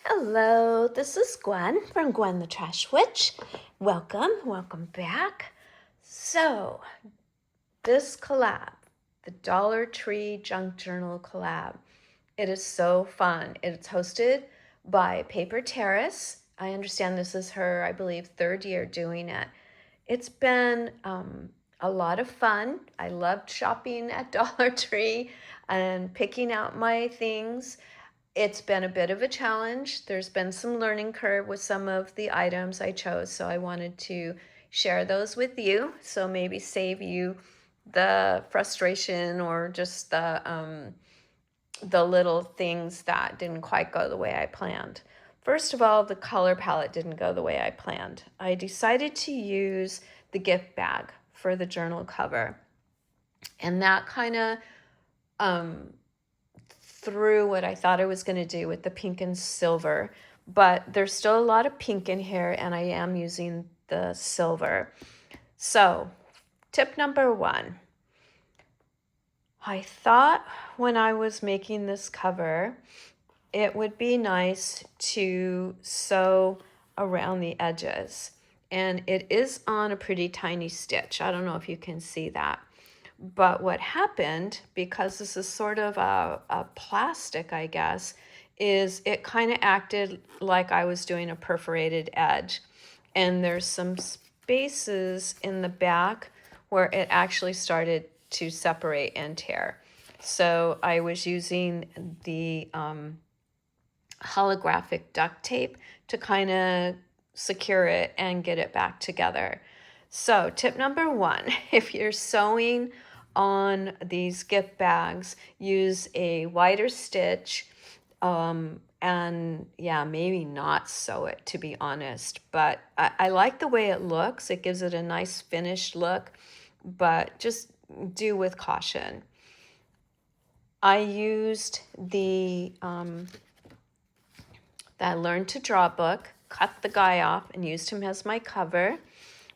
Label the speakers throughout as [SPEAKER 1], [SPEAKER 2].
[SPEAKER 1] Hello, this is Gwen from Gwen the Trash Witch. Welcome back. So, this collab, the Dollar Tree Junk Journal collab, it is so fun. It's hosted by Paper Terrace. I understand this is her, I believe, third year doing it. It's been a lot of fun. I loved shopping at Dollar Tree and picking out my things. It's been a bit of a challenge. There's been some learning curve with some of the items I chose, so I wanted to share those with you. So maybe save you the frustration or just the little things that didn't quite go the way I planned. First of all, the color palette didn't go the way I planned. I decided to use the gift bag for the journal cover, and that kind of through what I thought I was going to do with the pink and silver, but there's still a lot of pink in here, and I am using the silver. So, tip number 1. I thought when I was making this cover, it would be nice to sew around the edges. And it is on a pretty tiny stitch. I don't know if you can see that. But what happened, because this is sort of a plastic, I guess, is it kind of acted like I was doing a perforated edge. And there's some spaces in the back where it actually started to separate and tear. So I was using the holographic duct tape to kind of secure it and get it back together. So tip number 1, if you're sewing on these gift bags, use a wider stitch, and yeah, maybe not sew it, to be honest, but I like the way it looks. It gives it a nice finished look, but just do with caution. I used the that Learn to Draw book, cut the guy off and used him as my cover,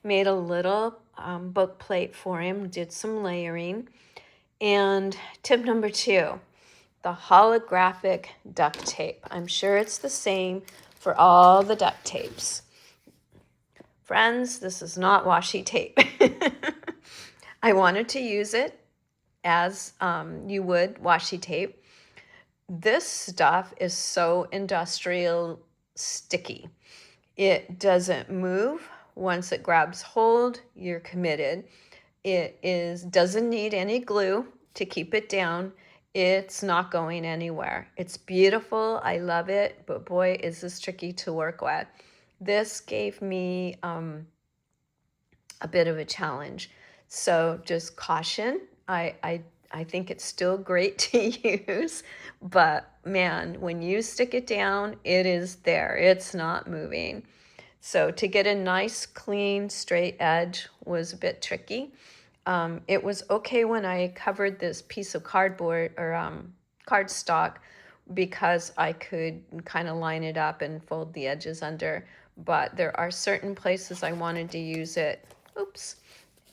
[SPEAKER 1] made a little book plate for him, did some layering. And tip number 2, the holographic duct tape. I'm sure it's the same for all the duct tapes. Friends, this is not washi tape. I wanted to use it as you would washi tape. This stuff is so industrial sticky. It doesn't move. Once it grabs hold, you're committed. It doesn't need any glue to keep it down. It's not going anywhere. It's beautiful. I love it, but boy, is this tricky to work with. This gave me a bit of a challenge. So just caution. I think it's still great to use, but man, when you stick it down, it is there. It's not moving. So to get a nice, clean, straight edge was a bit tricky. It was okay when I covered this piece of cardboard or cardstock because I could kind of line it up and fold the edges under. But there are certain places I wanted to use it,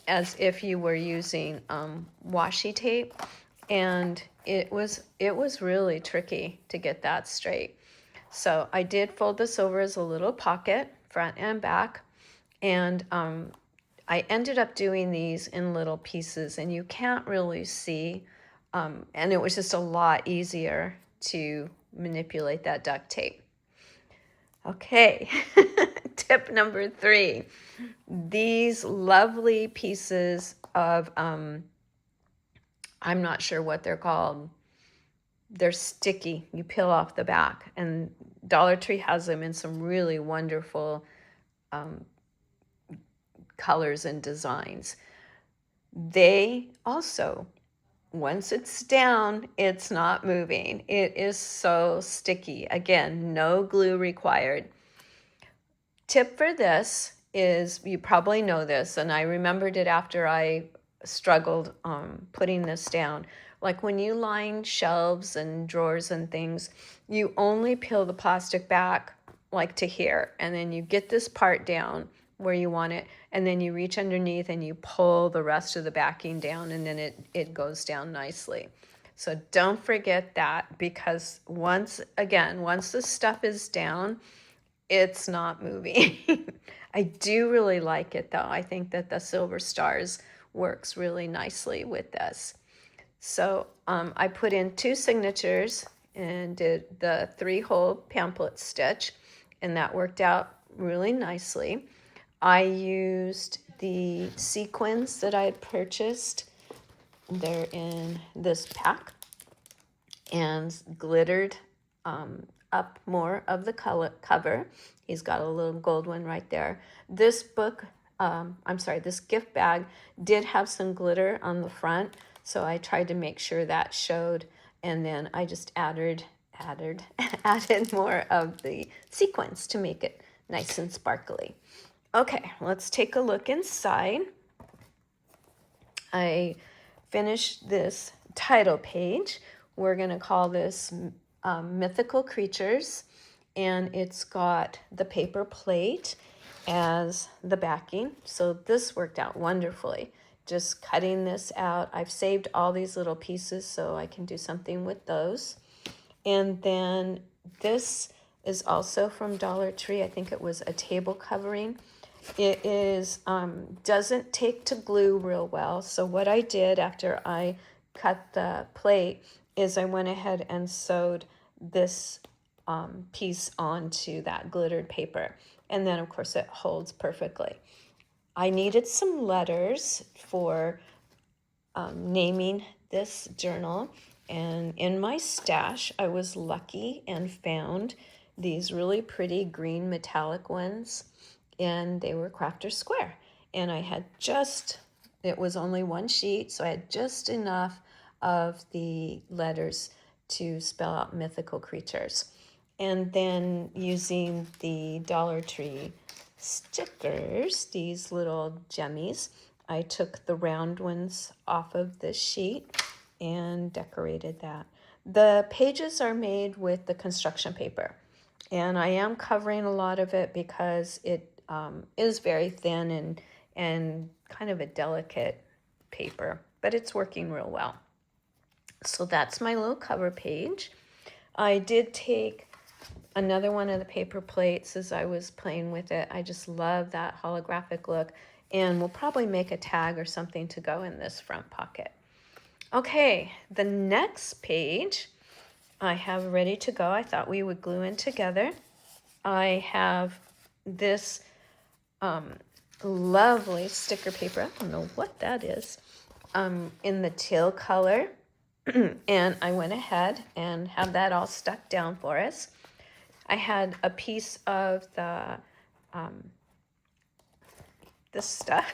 [SPEAKER 1] as if you were using washi tape, and it was really tricky to get that straight. So I did fold this over as a little pocket, front and back, and I ended up doing these in little pieces, and you can't really see, and it was just a lot easier to manipulate that duct tape. Okay, tip number 3. These lovely pieces of, I'm not sure what they're called. They're sticky. You peel off the back, and Dollar Tree has them in some really wonderful colors and designs. They also, once it's down, it's not moving. It is so sticky. Again, no glue required. Tip for this is, you probably know this, and I remembered it after I struggled putting this down. Like when you line shelves and drawers and things, you only peel the plastic back like to here, and then you get this part down where you want it, and then you reach underneath and you pull the rest of the backing down, and then it goes down nicely. So don't forget that, because once the stuff is down, it's not moving. I do really like it though. I think that the silver stars works really nicely with this. So I put in 2 signatures and did the 3-hole pamphlet stitch, and that worked out really nicely. I used the sequins that I had purchased. They're in this pack, and glittered up more of the cover. He's got a little gold one right there. This this gift bag did have some glitter on the front, so I tried to make sure that showed, and then I just added more of the sequins to make it nice and sparkly. Okay, let's take a look inside. I finished this title page. We're going to call this Mythical Creatures, and it's got the paper plate as the backing. So this worked out wonderfully. Just cutting this out. I've saved all these little pieces so I can do something with those. And then this is also from Dollar Tree. I think it was a table covering. It is doesn't take to glue real well. So what I did after I cut the plate is I went ahead and sewed this piece onto that glittered paper. And then of course it holds perfectly. I needed some letters for naming this journal. And in my stash, I was lucky and found these really pretty green metallic ones, and they were Crafter Square. And I had it was only 1 sheet, so I had just enough of the letters to spell out Mythical Creatures. And then using the Dollar Tree stickers, these little jemmies, I took the round ones off of the sheet and decorated that. The pages are made with the construction paper, and I am covering a lot of it because it is very thin and kind of a delicate paper, but it's working real well. So that's my little cover page. I did take another one of the paper plates as I was playing with it. I just love that holographic look, and we'll probably make a tag or something to go in this front pocket. Okay, the next page I have ready to go. I thought we would glue in together. I have this lovely sticker paper. I don't know what that is. In the teal color. And I went ahead and have that all stuck down for us. I had a piece of the this stuff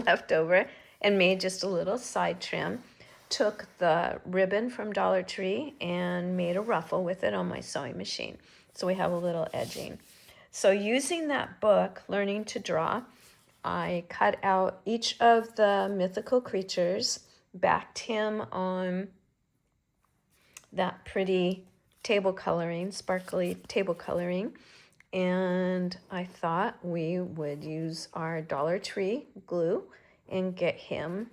[SPEAKER 1] left over and made just a little side trim. Took the ribbon from Dollar Tree and made a ruffle with it on my sewing machine. So we have a little edging. So using that book, Learning to Draw, I cut out each of the mythical creatures, backed him on that pretty table coloring, sparkly table coloring, and I thought we would use our Dollar Tree glue and get him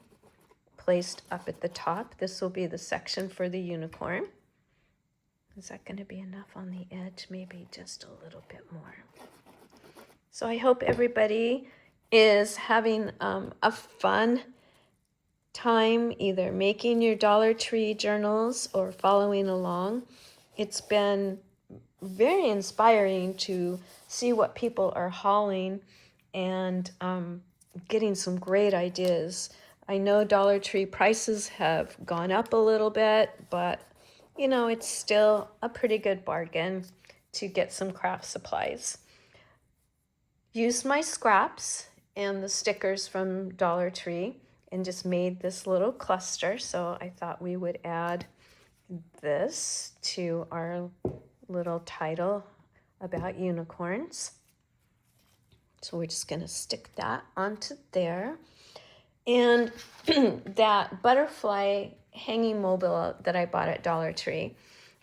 [SPEAKER 1] placed up at the top. This will be the section for the unicorn. Is that going to be enough on the edge? Maybe just a little bit more. So I hope everybody is having a fun time either making your Dollar Tree journals or following along. It's been very inspiring to see what people are hauling and getting some great ideas. I know Dollar Tree prices have gone up a little bit, but you know, it's still a pretty good bargain to get some craft supplies. Used my scraps and the stickers from Dollar Tree and just made this little cluster. So I thought we would add this to our little title about unicorns. So we're just going to stick that onto there. And that butterfly hanging mobile that I bought at Dollar Tree,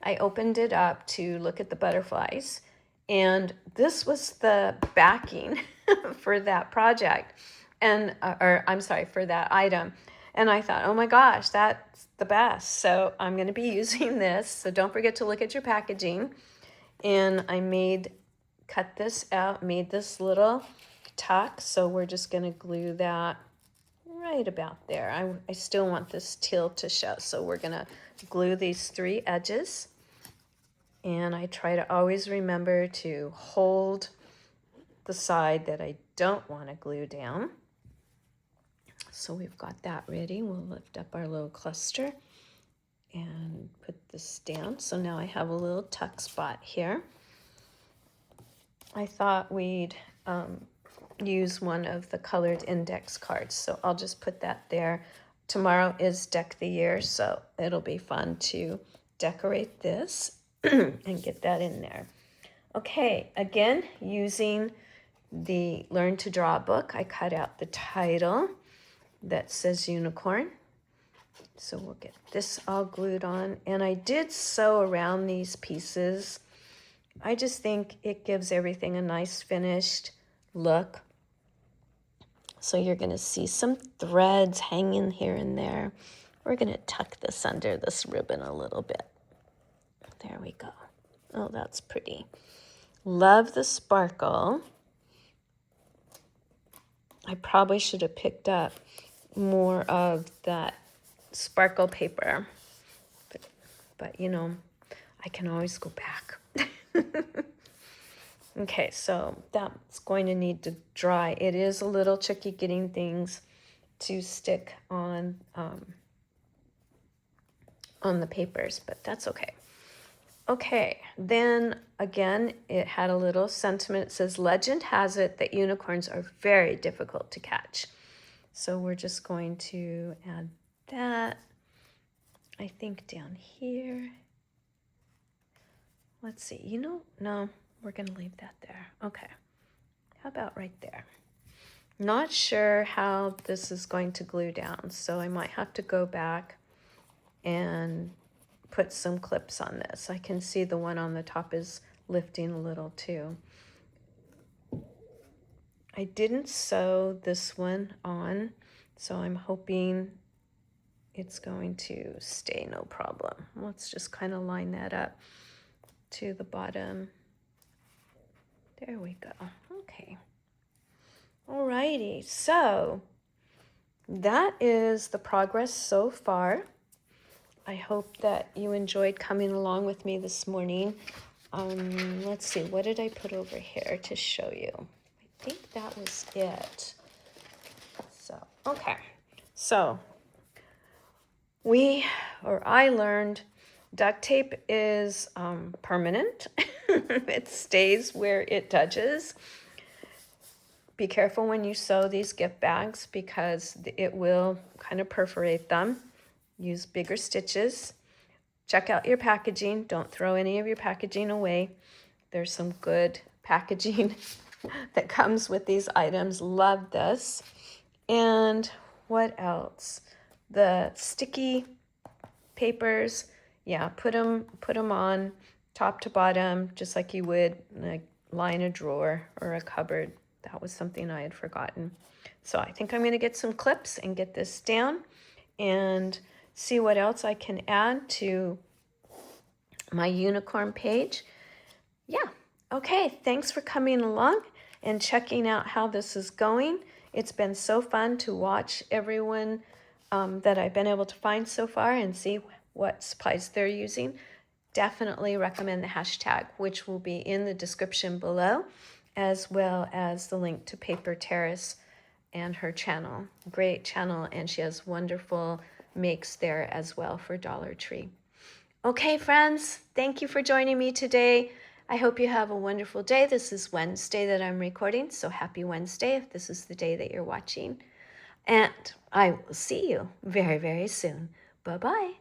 [SPEAKER 1] I opened it up to look at the butterflies, and this was the backing for that project, and for that item. And I thought, oh my gosh, the best. So I'm going to be using this. So don't forget to look at your packaging. And I cut this out, made this little tuck. So we're just going to glue that right about there. I still want this teal to show. So we're going to glue these 3 edges. And I try to always remember to hold the side that I don't want to glue down. So we've got that ready. We'll lift up our little cluster and put this down. So now I have a little tuck spot here. I thought we'd use one of the colored index cards, so I'll just put that there. Tomorrow is Deck the Year, so it'll be fun to decorate this and get that in there. Okay, again, using the Learn to Draw book, I cut out the title that says unicorn. So we'll get this all glued on. And I did sew around these pieces. I just think it gives everything a nice finished look. So you're going to see some threads hanging here and there. We're going to tuck this under this ribbon a little bit. There we go. Oh, that's pretty. Love the sparkle. I probably should have picked up more of that sparkle paper. But you know, I can always go back. Okay, so that's going to need to dry. It is a little tricky getting things to stick on the papers, but that's okay. Okay, then again, it had a little sentiment. It says, legend has it that unicorns are very difficult to catch. So we're just going to add that, I think down here. Let's see, no, we're going to leave that there. Okay, how about right there? Not sure how this is going to glue down, so I might have to go back and put some clips on this. I can see the one on the top is lifting a little too. I didn't sew this one on, so I'm hoping it's going to stay no problem. Let's just kind of line that up to the bottom. There we go. Okay. Alrighty, so that is the progress so far. I hope that you enjoyed coming along with me this morning. Let's see, what did I put over here to show you? I think that was it. So, okay. So, I learned duct tape is permanent. It stays where it touches. Be careful when you sew these gift bags because it will kind of perforate them. Use bigger stitches. Check out your packaging. Don't throw any of your packaging away. There's some good packaging that comes with these items. Love this. And what else? The sticky papers. Yeah, put them on top to bottom, just like you would line a drawer or a cupboard. That was something I had forgotten. So I think I'm going to get some clips and get this down and see what else I can add to my unicorn page. Yeah, okay, thanks for coming along and checking out how this is going. It's been so fun to watch everyone that I've been able to find so far and see what supplies they're using. Definitely recommend the hashtag, which will be in the description below, as well as the link to Paper Terrace and her channel. Great channel, and she has wonderful makes there as well for Dollar Tree. Okay, friends, thank you for joining me today. I hope you have a wonderful day. This is Wednesday that I'm recording, so happy Wednesday if this is the day that you're watching. And I will see you very, very soon. Bye-bye.